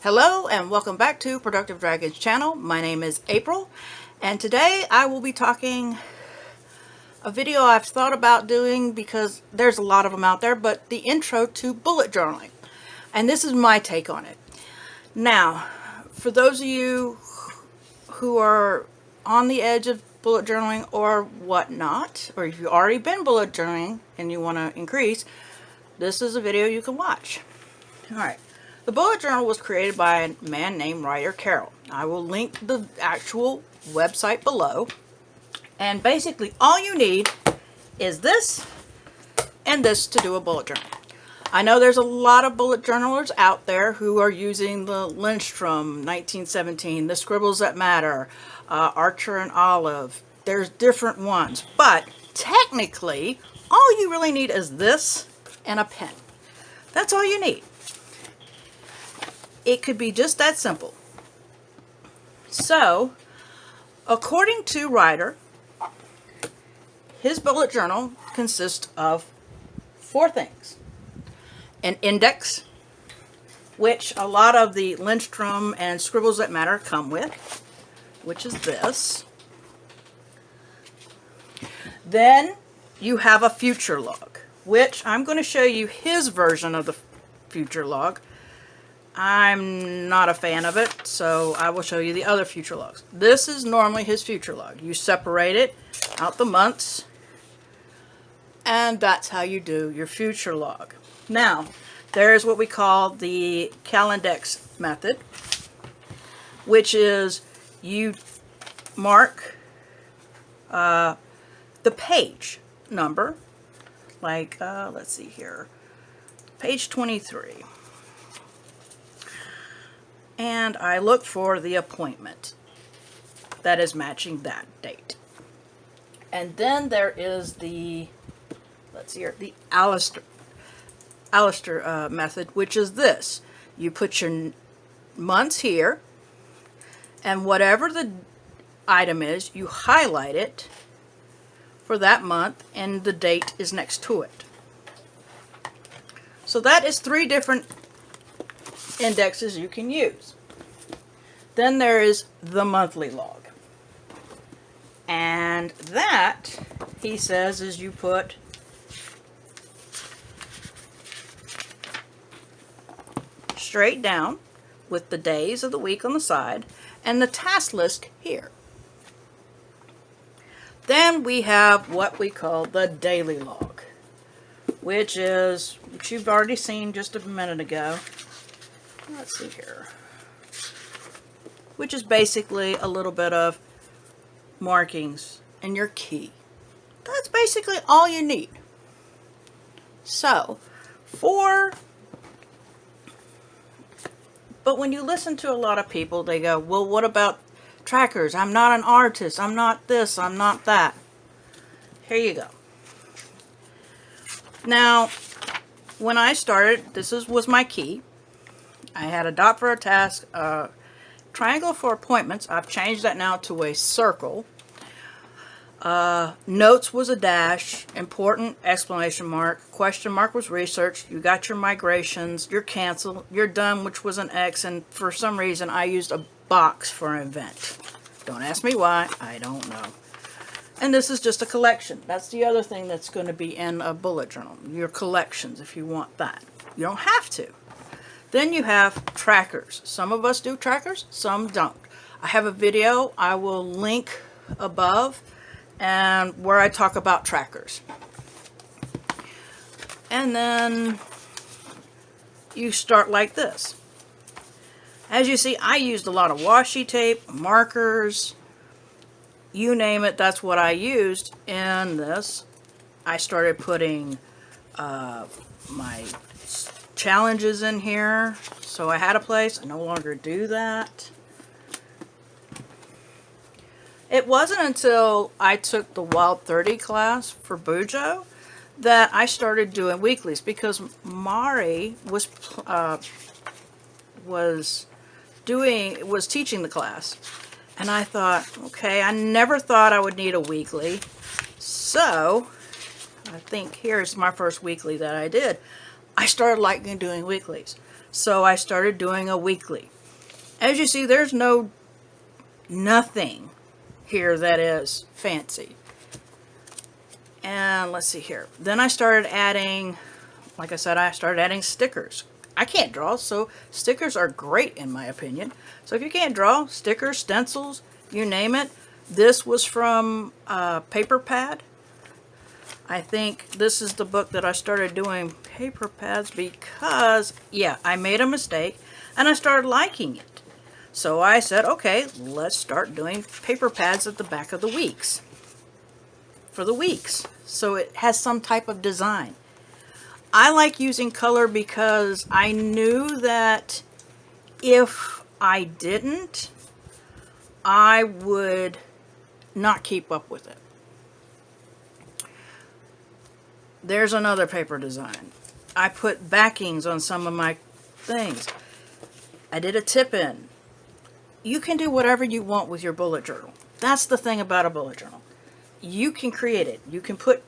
Hello and welcome back to Productive Dragons channel. My name is April and today I will be talking a video I've thought about doing because there's a lot of them out there, but the intro to bullet journaling. And this is my take on it. Now, for those of you who are on the edge of bullet journaling or whatnot, or if you've already been bullet journaling and you want to increase, this is a video you can watch. Alright. The bullet journal was created by a man named Ryder Carroll. I will link the actual website below. And basically all you need is this and this to do a bullet journal. I know there's a lot of bullet journalers out there who are using the Lindstrom 1917, the Scribbles That Matter, Archer and Olive. There's different ones, but technically all you really need is this and a pen. That's all you need. It could be just that simple. So, according to Ryder, his bullet journal consists of 4 things. An index, which a lot of the Lindstrom and Scribbles That Matter come with, which is this. Then you have a future log, which I'm going to show you his version of the future log. I'm not a fan of it, so I will show you the other future logs. This is normally his future log. You separate it out the months, and that's how you do your future log. Now, there's what we call the Calendex method, which is you mark the page number, like, let's see here, page 23. And I look for the appointment that is matching that date. And then there is the, let's see here, the Alistair method, which is this. You put your months here, and whatever the item is, you highlight it for that month, and the date is next to it. So that is 3 different indexes you can use. Then there is the monthly log. And that, he says, is you put straight down with the days of the week on the side and the task list here. Then we have what we call the daily log, which you've already seen just a minute ago. Let's see here. Which is basically a little bit of markings and your key. That's basically all you need. So, but when you listen to a lot of people, they go, well, what about trackers? I'm not an artist. I'm not this. I'm not that. Here you go. Now, when I started, this was my key. I had a dot for a task, triangle for appointments. I've changed that now to a circle. Notes was a dash, important exclamation mark, question mark was research. You got your migrations, your cancel, your done, which was an X, and for some reason I used a box for an event. Don't ask me why, I don't know. And this is just a collection. That's the other thing that's going to be in a bullet journal, your collections if you want that. You don't have to. Then you have trackers. Some of us do trackers, some don't. I have a video I will link above and where I talk about trackers. And then you start like this. As you see, I used a lot of washi tape, markers, you name it, that's what I used in this. I started putting my challenges in here, so I had a place. I no longer do that. It wasn't until I took the Wild 30 class for Bujo that I started doing weeklies, because Mari was teaching the class, and I thought, okay, I never thought I would need a weekly, so I think here's my first weekly that I did. I started liking doing weeklies. So I started doing a weekly. As you see, there's nothing here that is fancy. And let's see here. Then I started adding, like I said, I started adding stickers. I can't draw, so stickers are great in my opinion. So if you can't draw, stickers, stencils, you name it. This was from Paper Pad. I think this is the book that I started doing paper pads because, yeah, I made a mistake and I started liking it. So I said, okay, let's start doing paper pads at the back of the weeks. For the weeks. So it has some type of design. I like using color because I knew that if I didn't, I would not keep up with it. There's another paper design. I put backings on some of my things. I did a tip-in. You can do whatever you want with your bullet journal. That's the thing about a bullet journal. You can create it. You can put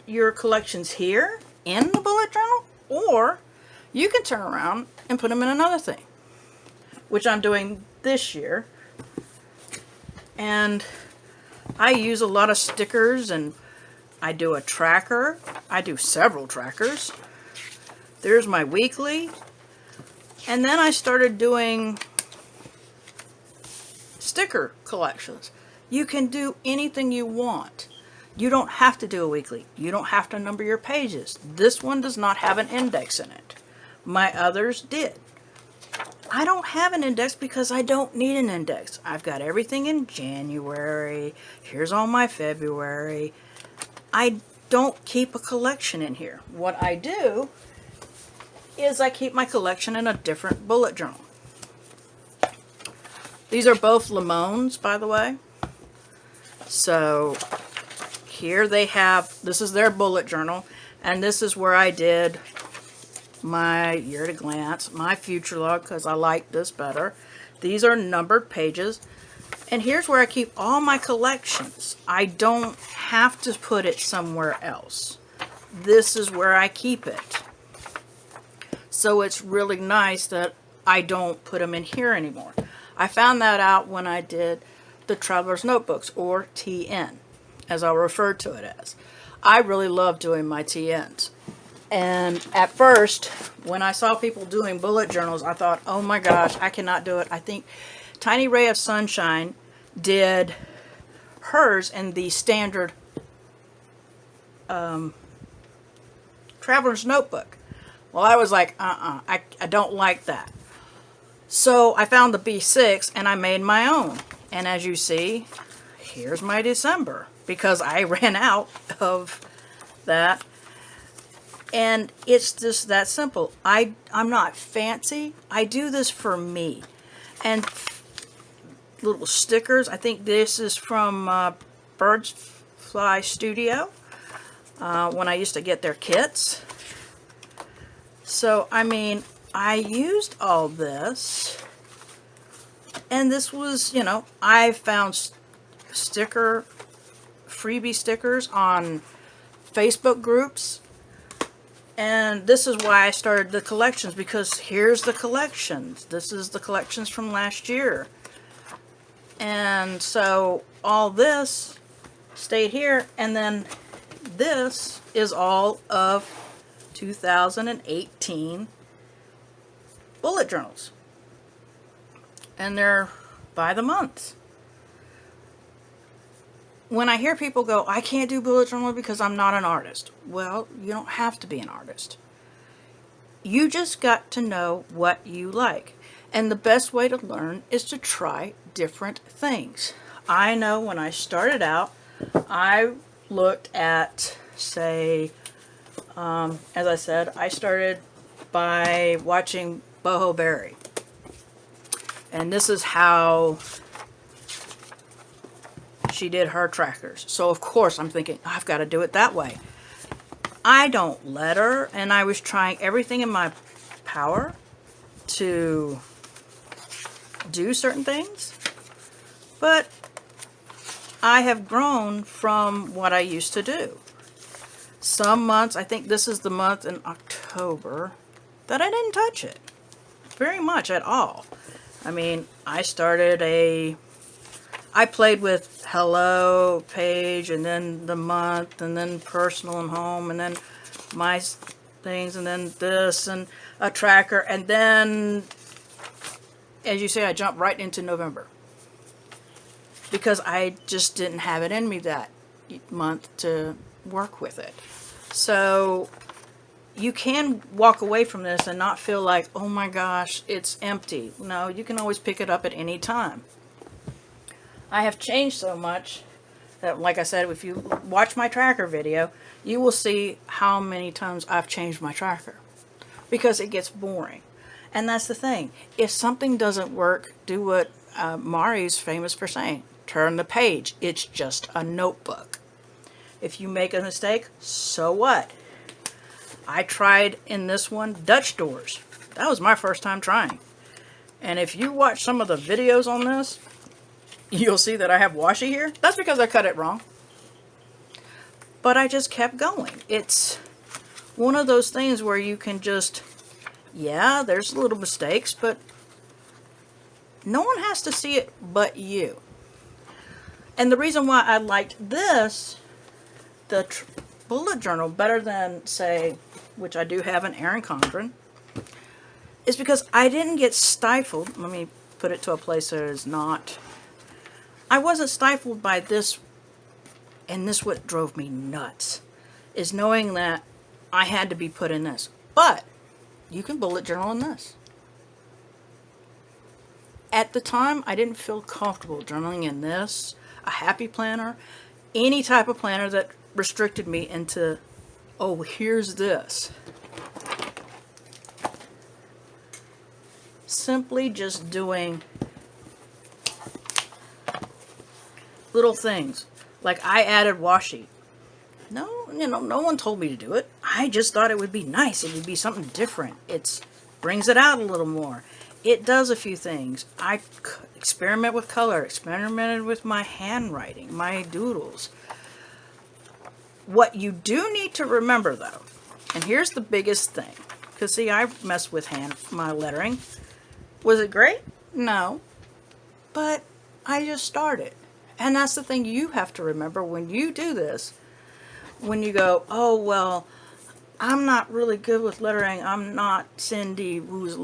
your collections here in the bullet journal, or you can turn around and put them in another thing, which I'm doing this year. And I use a lot of stickers, and I do a tracker. I do several trackers. There's my weekly. And then I started doing sticker collections. You can do anything you want. You don't have to do a weekly. You don't have to number your pages. This one does not have an index in it. My others did. I don't have an index because I don't need an index. I've got everything in January. Here's all my February. I don't keep a collection in here. What I do is I keep my collection in a different bullet journal. These are both Limones, by the way. So here they have, this is their bullet journal, and this is where I did my year at a glance, my future log, because I like this better. These are numbered pages. And here's where I keep all my collections. I don't have to put it somewhere else. This is where I keep it. So it's really nice that I don't put them in here anymore. I found that out when I did the Traveler's Notebooks, or TN, as I'll refer to it as. I really love doing my TNs. And at first, when I saw people doing bullet journals, I thought, oh my gosh, I cannot do it. I think Tiny Ray of Sunshine did hers in the standard Traveler's Notebook. Well, I was like, I don't like that. So I found the B6 and I made my own. And as you see, here's my December, because I ran out of that. And it's just that simple. I'm not fancy. I do this for me. And little stickers. I think this is from Birds Fly Studio, when I used to get their kits. So, I mean, I used all this. And this was, you know, I found freebie stickers on Facebook groups. And this is why I started the collections, because here's the collections. This is the collections from last year. And so all this stayed here, and then this is all of 2018 bullet journals. And they're by the month. When I hear people go, I can't do bullet journal because I'm not an artist. Well, you don't have to be an artist. You just got to know what you like. And the best way to learn is to try different things. I know when I started out, I looked at, say, as I said, I started by watching Boho Berry. And this is how she did her trackers. So of course I'm thinking, I've got to do it that way. I don't let her, and I was trying everything in my power to do certain things, but I have grown from what I used to do. Some months, I think this is the month in October that I didn't touch it very much at all. I mean, I played with hello page, and then the month, and then personal and home, and then my things, and then this, and a tracker, and then, as you say, I jumped right into November. Because I just didn't have it in me that month to work with it. So you can walk away from this and not feel like, oh my gosh, it's empty. No, you can always pick it up at any time. I have changed so much that, like I said, if you watch my tracker video, you will see how many times I've changed my tracker. Because it gets boring. And that's the thing. If something doesn't work, do what Mari's famous for saying. Turn the page. It's just a notebook. If you make a mistake, so what? I tried in this one Dutch doors. That was my first time trying. And if you watch some of the videos on this, you'll see that I have washi here. That's because I cut it wrong. But I just kept going. It's one of those things where you can just, yeah, there's little mistakes, but no one has to see it but you. And the reason why I liked this, the bullet journal, better than, say, which I do have an Erin Condren, is because I didn't get stifled. Let me put it to a place that is not. I wasn't stifled by this, and this what drove me nuts, is knowing that I had to be put in this. But you can bullet journal in this. At the time, I didn't feel comfortable journaling in this, a happy planner, any type of planner that restricted me into, oh, here's this. Simply just doing little things. Like I added washi. No, no one told me to do it. I just thought it would be nice. It would be something different. It brings it out a little more. It does a few things. I experiment with color, experimented with my handwriting, my doodles. What you do need to remember, though, and here's the biggest thing, because see, I messed with my lettering. Was it great? No. But I just started. And that's the thing you have to remember when you do this. When you go, oh, well, I'm not really good with lettering. I'm not Cindy Llama's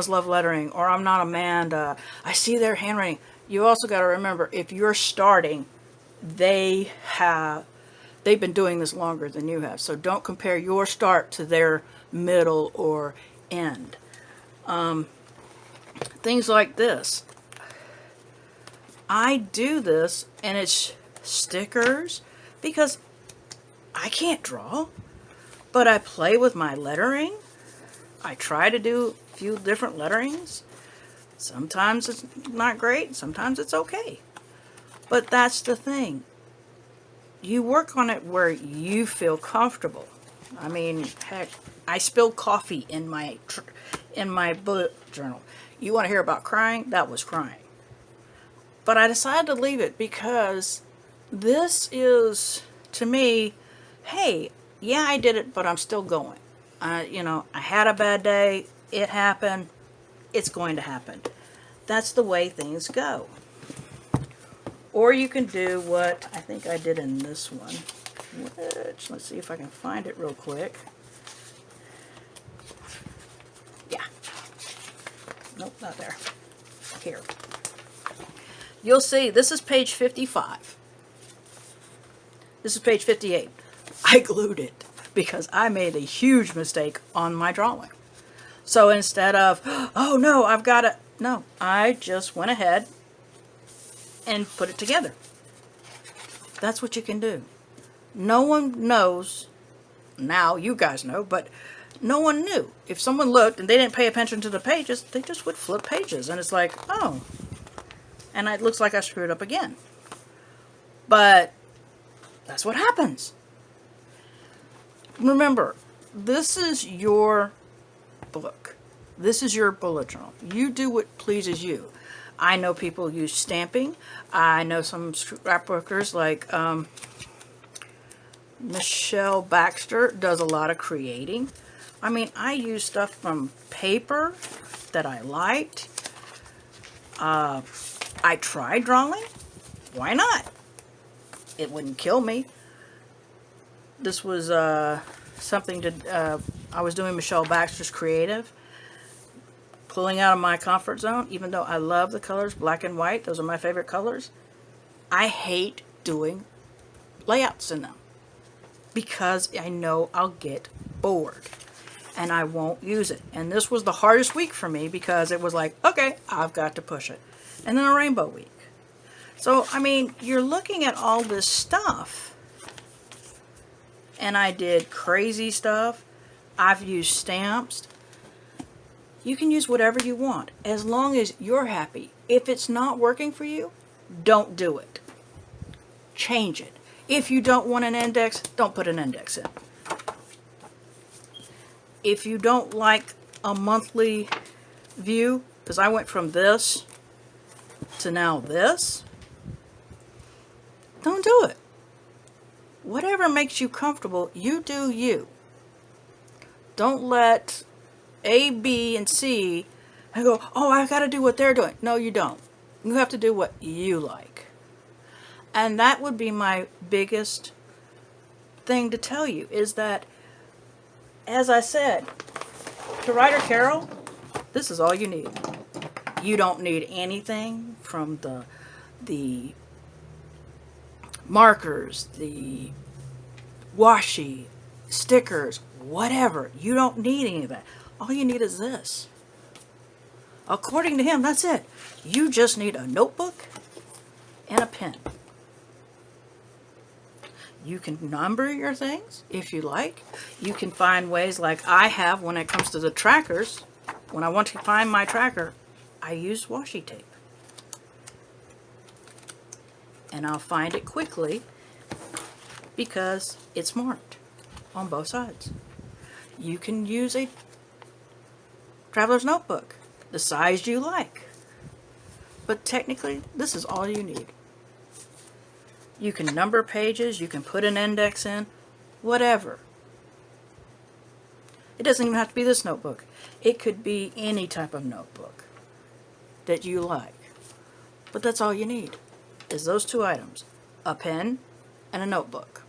Love Lettering, or I'm not Amanda. I see their handwriting. You also got to remember, if you're starting, they've been doing this longer than you have. So don't compare your start to their middle or end. Things like this. I do this, and it's stickers, because I can't draw, but I play with my lettering. I try to do a few different letterings. Sometimes it's not great, sometimes it's okay. But that's the thing. You work on it where you feel comfortable. I mean, heck, I spilled coffee in my bullet journal. You want to hear about crying? That was crying. But I decided to leave it because this is, to me, hey, yeah, I did it, but I'm still going. I had a bad day. It happened. It's going to happen. That's the way things go. Or you can do what I think I did in this one, which, let's see if I can find it real quick. Yeah. Nope, not there. Here. You'll see, this is page 55. This is page 58. I glued it because I made a huge mistake on my drawing. So instead of, oh no, I've got to, no, I just went ahead and put it together. That's what you can do. No one knows, now you guys know, but no one knew. If someone looked and they didn't pay attention to the pages, they just would flip pages. And it's like, oh, and it looks like I screwed up again. But that's what happens. Remember, this is your book. This is your bullet journal. You do what pleases you. I know people use stamping. I know some scrapbookers like Michelle Baxter does a lot of creating. I mean, I use stuff from paper that I liked. I tried drawing. Why not? It wouldn't kill me. This was something to, I was doing Michelle Baxter's creative. Pulling out of my comfort zone, even though I love the colors, black and white, those are my favorite colors. I hate doing layouts in them because I know I'll get bored and I won't use it. And this was the hardest week for me because it was like, okay, I've got to push it. And then a rainbow week. So, I mean, you're looking at all this stuff. And I did crazy stuff. I've used stamps. You can use whatever you want as long as you're happy. If it's not working for you, don't do it. Change it. If you don't want an index, don't put an index in. If you don't like a monthly view, because I went from this to now this, don't do it. Whatever makes you comfortable, you do you. Don't let A, B, and C and go, oh, I got to do what they're doing. No, you don't. You have to do what you like. And that would be my biggest thing to tell you, is that, as I said, to Ryder Carroll, this is all you need. You don't need anything from the markers, the washi, stickers, whatever. You don't need any of that. All you need is this. According to him, that's it. You just need a notebook and a pen. You can number your things if you like. You can find ways like I have when it comes to the trackers. When I want to find my tracker, I use washi tape. And I'll find it quickly because it's marked on both sides. You can use a traveler's notebook, the size you like. But technically, this is all you need. You can number pages, you can put an index in, whatever. It doesn't even have to be this notebook. It could be any type of notebook that you like. But that's all you need, is those two items, a pen and a notebook.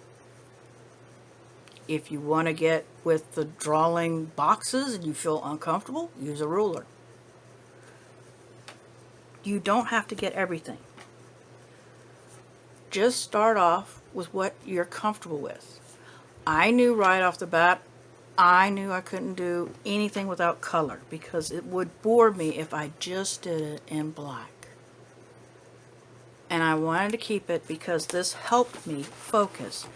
If you want to get with the drawing boxes and you feel uncomfortable, use a ruler. You don't have to get everything. Just start off with what you're comfortable with. I knew right off the bat, I knew I couldn't do anything without color because it would bore me if I just did it in black. And I wanted to keep it because this helped me focus.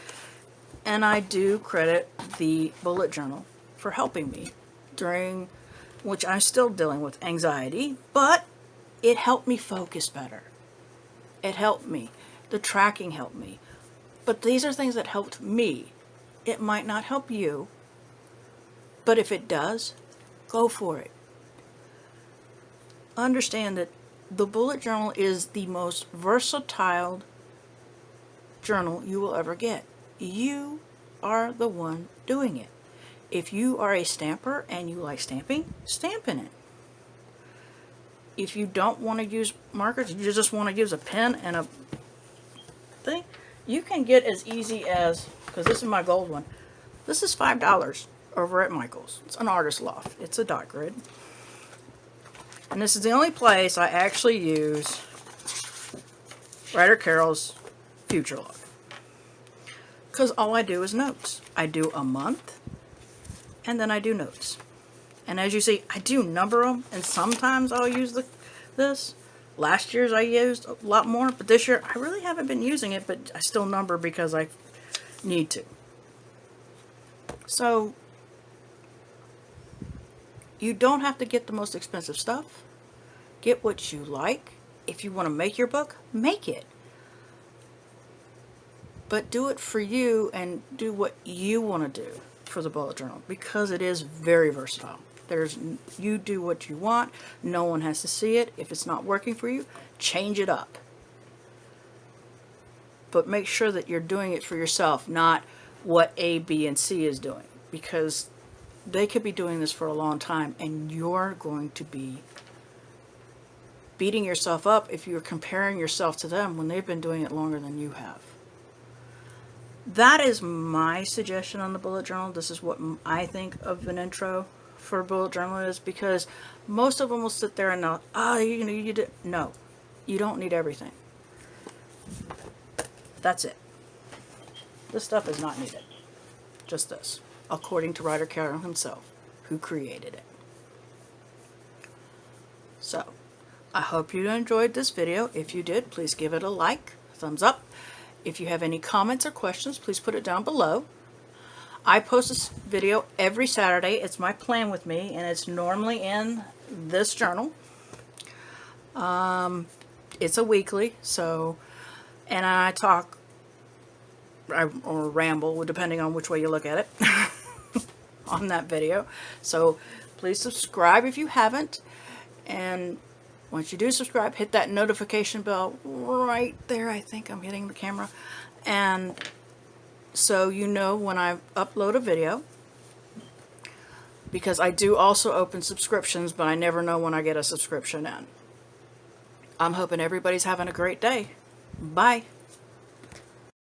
And I do credit the bullet journal for helping me during, which I'm still dealing with anxiety, but it helped me focus better. It helped me. The tracking helped me. But these are things that helped me. It might not help you, but if it does, go for it. Understand that the bullet journal is the most versatile journal you will ever get. You are the one doing it. If you are a stamper and you like stamping, stamp in it. If you don't want to use markers, you just want to use a pen and a thing, you can get as easy as, because this is my gold one, this is $5 over at Michael's. It's an Artist Loft. It's a dot grid. And this is the only place I actually use Ryder Carroll's Future Log. Because all I do is notes. I do a month, and then I do notes. And as you see, I do number them, and sometimes I'll use this. Last year's I used a lot more, but this year I really haven't been using it, but I still number because I need to. So, you don't have to get the most expensive stuff. Get what you like. If you want to make your book, make it. But do it for you and do what you want to do for the bullet journal because it is very versatile. You do what you want. No one has to see it. If it's not working for you, change it up. But make sure that you're doing it for yourself, not what A, B, and C is doing, because they could be doing this for a long time and you're going to be beating yourself up if you're comparing yourself to them when they've been doing it longer than you have. That is my suggestion on the bullet journal. This is what I think of an intro for a bullet journal is, because most of them will sit there and know, oh, you did. No, you don't need everything. That's it. This stuff is not needed. Just this, according to Ryder Carroll himself, who created it. So, I hope you enjoyed this video. If you did, please give it a like, thumbs up. If you have any comments or questions, please put it down below. I post this video every Saturday. It's my plan with me, and it's normally in this journal. It's a weekly, so, and I talk or ramble, depending on which way you look at it, on that video. So please subscribe if you haven't, and once you do subscribe, hit that notification bell right there. I think I'm hitting the camera, and so you know when I upload a video, because I do also open subscriptions, but I never know when I get a subscription in. I'm hoping everybody's having a great day. Bye.